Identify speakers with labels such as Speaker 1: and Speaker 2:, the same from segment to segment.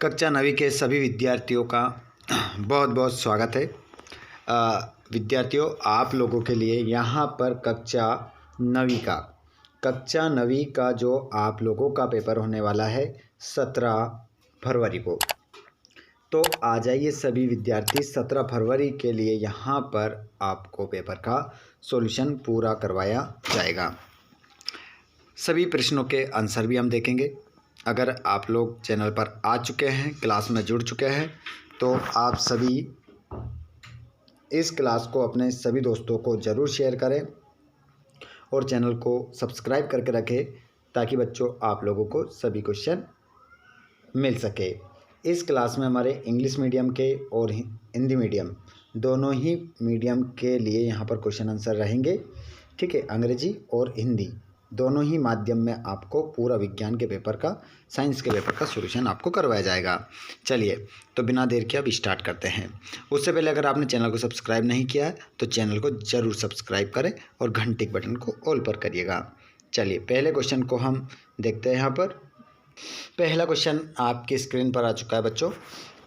Speaker 1: कक्षा 9वीं के सभी विद्यार्थियों का बहुत बहुत स्वागत है। विद्यार्थियों, आप लोगों के लिए यहाँ पर कक्षा 9वीं का जो आप लोगों का पेपर होने वाला है 17 फरवरी को। तो आ जाइए सभी विद्यार्थी, 17 फरवरी के लिए यहाँ पर आपको पेपर का सॉल्यूशन पूरा करवाया जाएगा। सभी प्रश्नों के आंसर भी हम देखेंगे। अगर आप लोग चैनल पर आ चुके हैं, क्लास में जुड़ चुके हैं, तो आप सभी इस क्लास को अपने सभी दोस्तों को ज़रूर शेयर करें और चैनल को सब्सक्राइब करके रखें ताकि बच्चों आप लोगों को सभी क्वेश्चन मिल सके। इस क्लास में हमारे इंग्लिश मीडियम के और हिंदी मीडियम दोनों ही मीडियम के लिए यहाँ पर क्वेश्चन आंसर रहेंगे। ठीक है, अंग्रेजी और हिंदी दोनों ही माध्यम में आपको पूरा विज्ञान के पेपर का, साइंस के पेपर का सॉल्यूशन आपको करवाया जाएगा। चलिए, तो बिना देर के अब स्टार्ट करते हैं। उससे पहले अगर आपने चैनल को सब्सक्राइब नहीं किया है तो चैनल को ज़रूर सब्सक्राइब करें और घंटे के बटन को ऑल पर करिएगा। चलिए, पहले क्वेश्चन को हम देखते हैं। यहाँ पर पहला क्वेश्चन आपकी स्क्रीन पर आ चुका है बच्चों।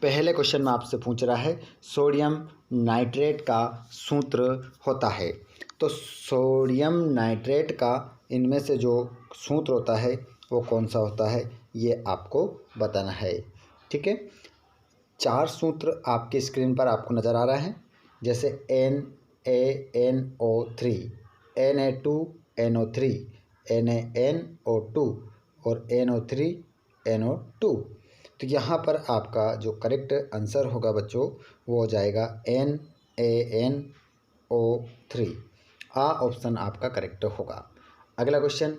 Speaker 1: पहले क्वेश्चन में आपसे पूछ रहा है सोडियम नाइट्रेट का सूत्र होता है। तो सोडियम नाइट्रेट का इनमें से जो सूत्र होता है वो कौन सा होता है, ये आपको बताना है। ठीक है, 4 सूत्र आपकी स्क्रीन पर आपको नज़र आ रहा है, जैसे NaNO3, Na2NO3, NaNO2 और NO3NO2। तो यहाँ पर आपका जो करेक्ट आंसर होगा बच्चों वो हो जाएगा NaNO3। ऑप्शन आपका करेक्ट होगा। अगला क्वेश्चन,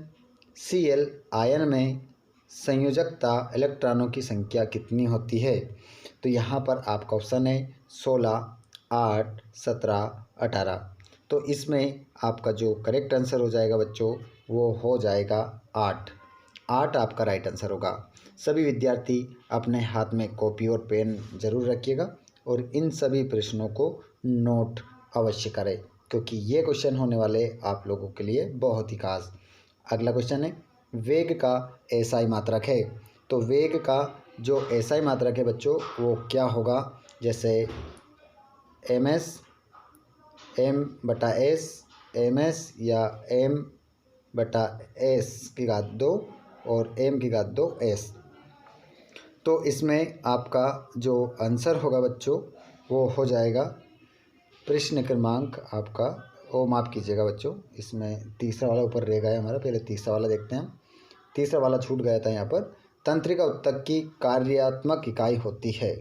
Speaker 1: Cl आयन में संयोजकता इलेक्ट्रॉनों की संख्या कितनी होती है। तो यहाँ पर आपका ऑप्शन है 16, 8, 17, 18। तो इसमें आपका जो करेक्ट आंसर हो जाएगा बच्चों वो हो जाएगा 8 आपका राइट आंसर होगा। सभी विद्यार्थी अपने हाथ में कॉपी और पेन ज़रूर रखिएगा और इन सभी प्रश्नों को नोट अवश्य करें, क्योंकि ये क्वेश्चन होने वाले आप लोगों के लिए बहुत ही खास। अगला क्वेश्चन है, वेग का एसआई मात्रक है। तो वेग का जो एसआई मात्रक है बच्चों वो क्या होगा, जैसे ms, m/s, ms या m/s की घात 2 और m की घात 2 s। तो इसमें आपका जो आंसर होगा बच्चों वो हो जाएगा प्रश्न क्रमांक आपका, ओ माफ़ कीजिएगा बच्चों, इसमें तीसरा वाला ऊपर रह गया हमारा, पहले तीसरा वाला देखते हैं। तीसरा वाला छूट गया था यहाँ पर। तंत्रिका ऊतक की कार्यात्मक इकाई होती है।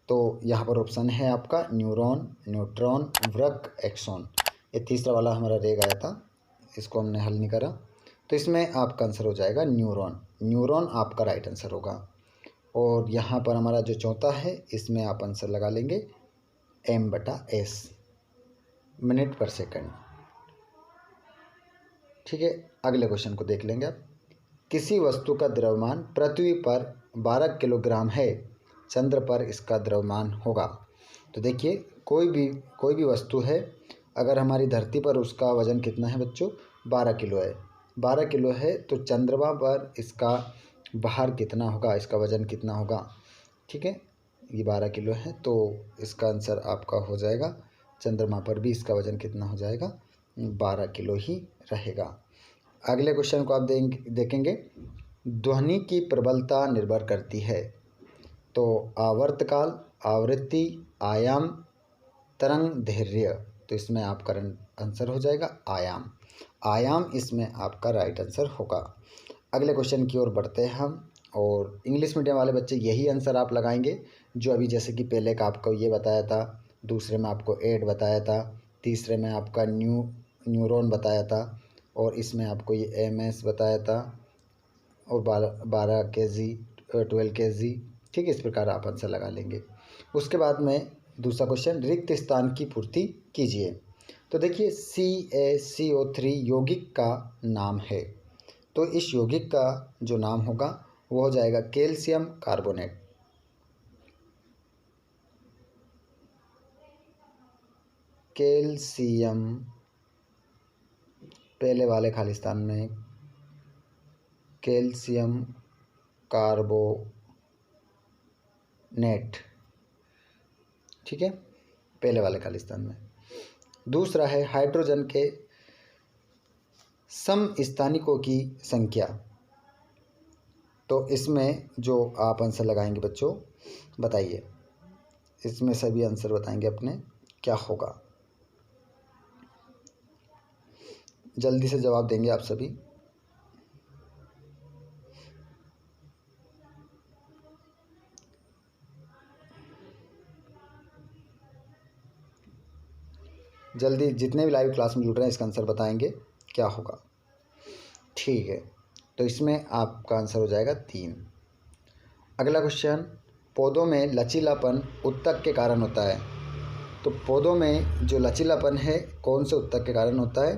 Speaker 1: तो यहाँ पर ऑप्शन है आपका न्यूरॉन, न्यूट्रॉन, वृक्क, एक्सॉन। ये तीसरा वाला हमारा रह गया था, इसको हमने हल नहीं करा। तो इसमें आपका आंसर हो जाएगा न्यूरॉन आपका राइट आंसर होगा। और यहाँ पर हमारा जो चौथा है इसमें आप आंसर लगा लेंगे m/s, मिनट पर सेकंड। ठीक है, अगले क्वेश्चन को देख लेंगे आप। किसी वस्तु का द्रव्यमान पृथ्वी पर 12 किलोग्राम है, चंद्र पर इसका द्रव्यमान होगा। तो देखिए, कोई भी वस्तु है, अगर हमारी धरती पर उसका वजन कितना है बच्चों, 12 किलो है। 12 किलो है तो चंद्रमा पर इसका भार कितना होगा, इसका वजन कितना होगा। ठीक है, ये 12 किलो है तो इसका आंसर आपका हो जाएगा, चंद्रमा पर भी इसका वजन कितना हो जाएगा, 12 किलो ही रहेगा। अगले क्वेश्चन को आप देखेंगे, ध्वनि की प्रबलता निर्भर करती है। तो आवर्तकाल, आवृत्ति, आयाम, तरंग दैर्ध्य। तो इसमें आपका आंसर हो जाएगा आयाम इसमें आपका राइट आंसर होगा। अगले क्वेश्चन की ओर बढ़ते हैं हम, और इंग्लिश मीडियम वाले बच्चे यही आंसर आप लगाएंगे जो अभी, जैसे कि पहले का आपको ये बताया था, दूसरे में आपको एड बताया था, तीसरे में आपका न्यूरॉन बताया था, और इसमें आपको ये ms बताया था, और 12 kg, 12 kg। ठीक है, इस प्रकार आप आंसर लगा लेंगे। उसके बाद में दूसरा क्वेश्चन, रिक्त स्थान की पूर्ति कीजिए। तो देखिए, CaCO3 यौगिक का नाम है। तो इस यौगिक का जो नाम होगा वो हो जाएगा कैल्शियम कार्बोनेट। कैल्शियम, पहले वाले खाली स्थान में कैल्शियम कार्बोनेट। नेट, ठीक है, पहले वाले खालिस्तान में। दूसरा है हाइड्रोजन के समस्थानिकों की संख्या। तो इसमें जो आप आंसर लगाएंगे बच्चों, बताइए, इसमें सभी आंसर बताएंगे अपने, क्या होगा, जल्दी से जवाब देंगे आप सभी। जल्दी, जितने भी लाइव क्लास में जुड़ रहे हैं इसका आंसर बताएंगे क्या होगा। ठीक है, तो इसमें आपका आंसर हो जाएगा 3। अगला क्वेश्चन, पौधों में लचीलापन उत्तक के कारण होता है। तो पौधों में जो लचीलापन है कौन से उत्तक के कारण होता है?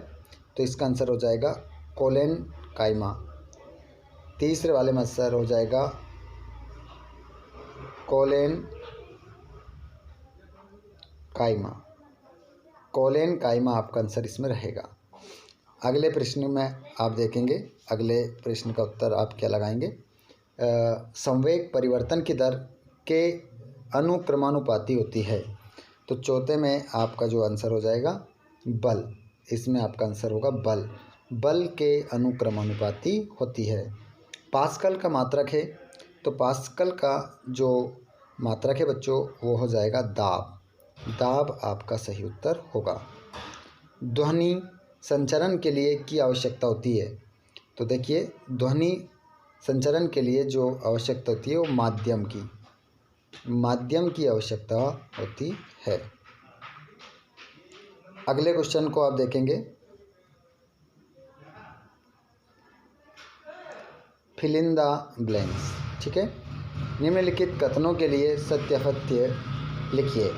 Speaker 1: तो इसका आंसर हो जाएगा कोलेन काइमा। तीसरे वाले में आंसर हो जाएगा कोलेन काइमा। कोलेन काइमा आपका आंसर इसमें रहेगा। अगले प्रश्न में आप देखेंगे, अगले प्रश्न का उत्तर आप क्या लगाएंगे? संवेग परिवर्तन की दर के अनुक्रमानुपाती होती है। तो चौथे में आपका जो आंसर हो जाएगा बल, इसमें आपका आंसर होगा बल। बल के अनुक्रमानुपाती होती है। पास्कल का मात्रक है, तो पास्कल का जो मात्रक है बच्चों वो हो जाएगा दाब। दाब आपका सही उत्तर होगा। ध्वनि संचरण के लिए की आवश्यकता होती है। तो देखिए, ध्वनि संचरण के लिए जो आवश्यकता होती है वो माध्यम की आवश्यकता होती है। अगले क्वेश्चन को आप देखेंगे, फिल इन द ब्लैंक्स, ठीक है। निम्नलिखित कथनों के लिए सत्यासत्य लिखिए।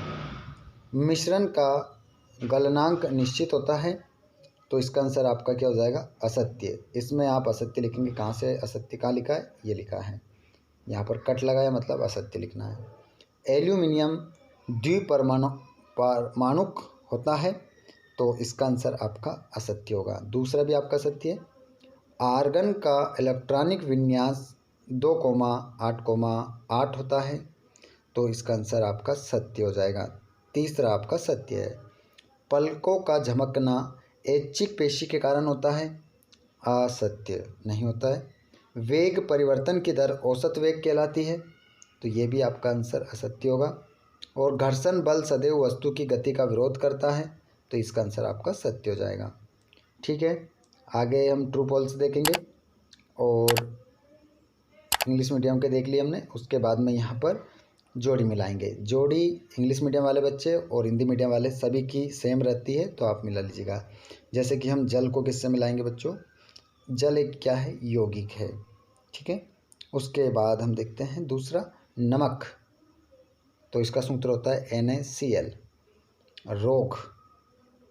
Speaker 1: मिश्रण का गलनांक निश्चित होता है। तो इसका आंसर आपका क्या हो जाएगा? असत्य। इसमें आप असत्य लिखेंगे। कहाँ से असत्य, कहाँ लिखा है? ये लिखा है, यहाँ पर कट लगाया, मतलब असत्य लिखना है। एल्यूमिनियम द्विपरमाणुक होता है। तो इसका आंसर आपका असत्य होगा। दूसरा भी आपका सत्य है। आर्गन का इलेक्ट्रॉनिक विन्यास 2,8,8 होता है। तो इसका आंसर आपका सत्य हो जाएगा। तीसरा आपका सत्य है। पलकों का झमकना ऐच्छिक पेशी के कारण होता है। असत्य, नहीं होता है। वेग परिवर्तन की दर औसत वेग कहलाती है। तो ये भी आपका आंसर असत्य होगा। और घर्षण बल सदैव वस्तु की गति का विरोध करता है। तो इसका आंसर आपका सत्य हो जाएगा। ठीक है, आगे हम ट्रू फॉल्स देखेंगे। और इंग्लिश मीडियम के देख लिए हमने, उसके बाद में यहाँ पर जोड़ी मिलाएंगे। जोड़ी इंग्लिश मीडियम वाले बच्चे और हिंदी मीडियम वाले सभी की सेम रहती है, तो आप मिला लीजिएगा। जैसे कि हम जल को किससे मिलाएंगे बच्चों? जल एक क्या है? यौगिक है, ठीक है। उसके बाद हम देखते हैं दूसरा, नमक। तो इसका सूत्र होता है NaCl।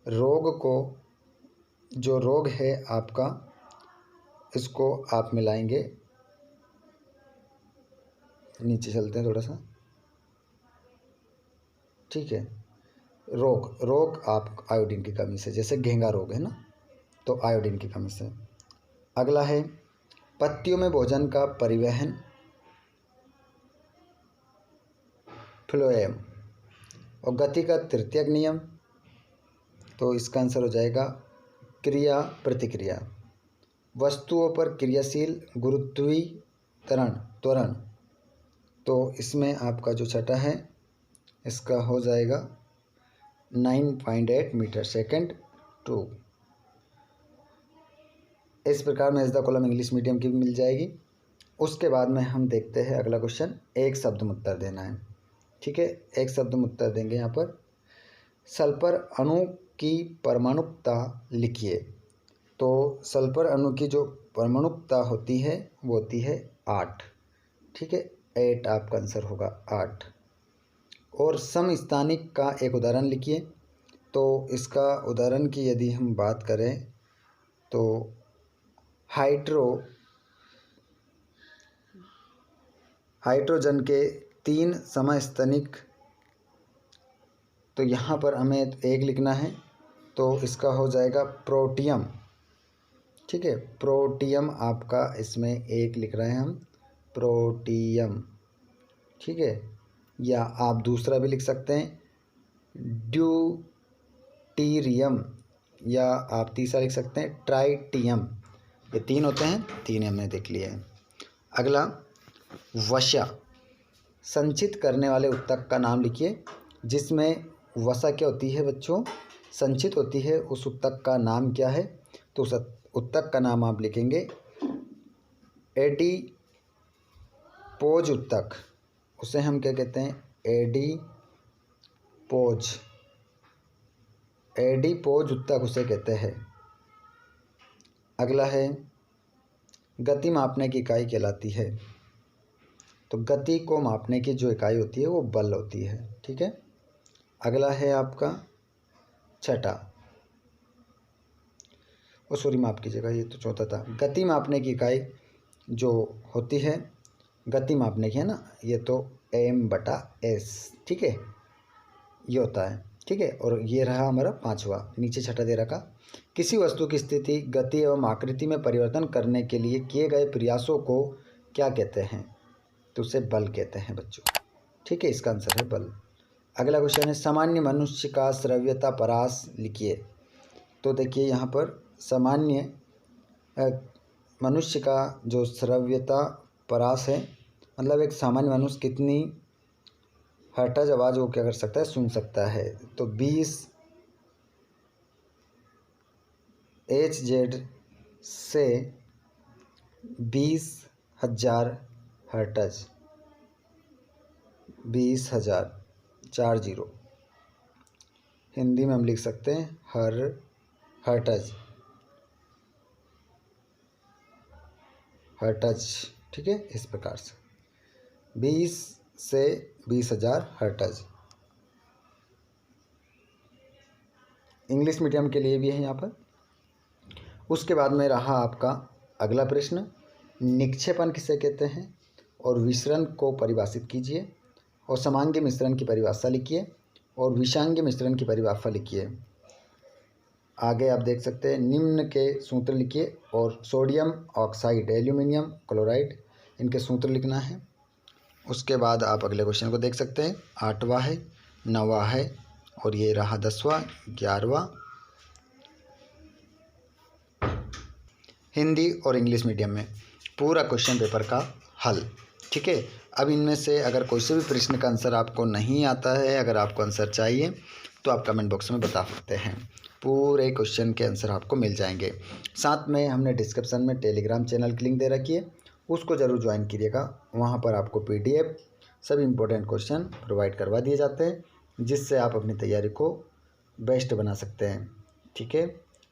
Speaker 1: रोग को, जो रोग है आपका, इसको आप मिलाएंगे, नीचे चलते हैं थोड़ा सा, ठीक है। रोग आप आयोडीन की कमी से, जैसे घेंगा रोग है ना, तो आयोडीन की कमी से। अगला है पत्तियों में भोजन का परिवहन, फ्लोएम। और गति का तृतीयक नियम। तो इसका आंसर हो जाएगा क्रिया प्रतिक्रिया। वस्तुओं पर क्रियाशील त्वरण। तो इसमें आपका जो छठा है इसका हो जाएगा 9.8 मीटर सेकेंड 2। इस प्रकार में इस द कॉलम इंग्लिश मीडियम की भी मिल जाएगी। उसके बाद में हम देखते हैं अगला क्वेश्चन, एक शब्द में उत्तर देना है, ठीक है। एक शब्द में उत्तर देंगे। यहाँ पर सल्फर अणु की परमाणुकता लिखिए। तो सल्फर अणु की जो परमाणुकता होती है वो होती है 8, ठीक है। 8 आपका आंसर होगा 8। और समस्थानिक का एक उदाहरण लिखिए। तो इसका उदाहरण की यदि हम बात करें तो हाइड्रोजन के 3 समस्थानिक। तो यहाँ पर हमें एक लिखना है, तो इसका हो जाएगा प्रोटियम, ठीक है। प्रोटियम आपका इसमें एक लिख रहे हैं हम, प्रोटियम, ठीक है। या आप दूसरा भी लिख सकते हैं ड्यूटीरियम, या आप तीसरा लिख सकते हैं ट्राइटियम। ये 3 होते हैं, 3 हमने देख लिए हैं। अगला वसा, संचित करने वाले उत्तक का नाम लिखिए। जिसमें वसा क्या होती है बच्चों, संचित होती है, उस उत्तक का नाम क्या है? तो उस उत्तक का नाम आप लिखेंगे एडिपोज उत्तक। उसे हम क्या कहते हैं? एडिपोज। एडिपोज उत्तक उसे कहते हैं। अगला है गति मापने की इकाई कहलाती है। तो गति को मापने की जो इकाई होती है वो बल होती है। ठीक है। अगला है आपका छठा, सॉरी माफ कीजिएगा, ये तो चौथा था। गति मापने की इकाई जो होती है, गति मापने की है ना, ये तो m/s। ठीक है, ये होता है। ठीक है। और ये रहा हमारा 5वां, नीचे छठा दे रखा। किसी वस्तु की स्थिति, गति एवं आकृति में परिवर्तन करने के लिए किए गए प्रयासों को क्या कहते हैं? तो उसे बल कहते हैं बच्चों। ठीक है, इसका आंसर है बल। अगला क्वेश्चन है सामान्य मनुष्य का श्रव्यता परास लिखिए। तो देखिए यहाँ पर सामान्य मनुष्य का जो श्रव्यता परास है, मतलब एक सामान्य मनुष्य कितनी हर्ट्ज आवाज़ वो क्या कर सकता है? सुन सकता है। तो 20 Hz से 20,000 हर्ट्ज, 20,000 40, हिंदी में हम लिख सकते हैं हर्ट्ज। ठीक है, इस प्रकार से 20 से 20,000 हर्ट्ज। इंग्लिश मीडियम के लिए भी है यहाँ पर। उसके बाद में रहा आपका अगला प्रश्न, निक्षेपण किसे कहते हैं? और विसरण को परिभाषित कीजिए। और समांगी मिश्रण की परिभाषा लिखिए और विषांगी मिश्रण की परिभाषा लिखिए। आगे आप देख सकते हैं निम्न के सूत्र लिखिए और सोडियम ऑक्साइड, एल्यूमिनियम क्लोराइड, इनके सूत्र लिखना है। उसके बाद आप अगले क्वेश्चन को देख सकते हैं। 8वां है, 9वां है और ये रहा 10वां, 11वां। हिंदी और इंग्लिश मीडियम में पूरा क्वेश्चन पेपर का हल। ठीक है। अब इनमें से अगर कोई से भी प्रश्न का आंसर आपको नहीं आता है, अगर आपको आंसर चाहिए तो आप कमेंट बॉक्स में बता सकते हैं। पूरे क्वेश्चन के आंसर आपको मिल जाएंगे। साथ में हमने डिस्क्रिप्शन में टेलीग्राम चैनल की लिंक दे रखी है, उसको ज़रूर ज्वाइन कीजिएगा। वहाँ पर आपको PDF सभी इंपॉर्टेंट क्वेश्चन प्रोवाइड करवा दिए जाते हैं, जिससे आप अपनी तैयारी को बेस्ट बना सकते हैं। ठीक है।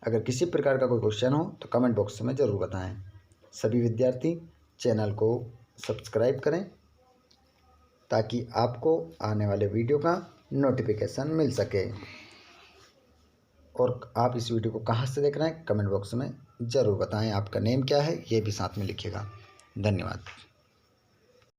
Speaker 1: अगर किसी प्रकार का कोई क्वेश्चन हो तो कमेंट बॉक्स में ज़रूर बताएं। सभी विद्यार्थी चैनल को सब्सक्राइब करें ताकि आपको आने वाले वीडियो का नोटिफिकेशन मिल सके। और आप इस वीडियो को कहाँ से देख रहे हैं कमेंट बॉक्स में ज़रूर बताएं। आपका नेम क्या है ये भी साथ में लिखिएगा। धन्यवाद।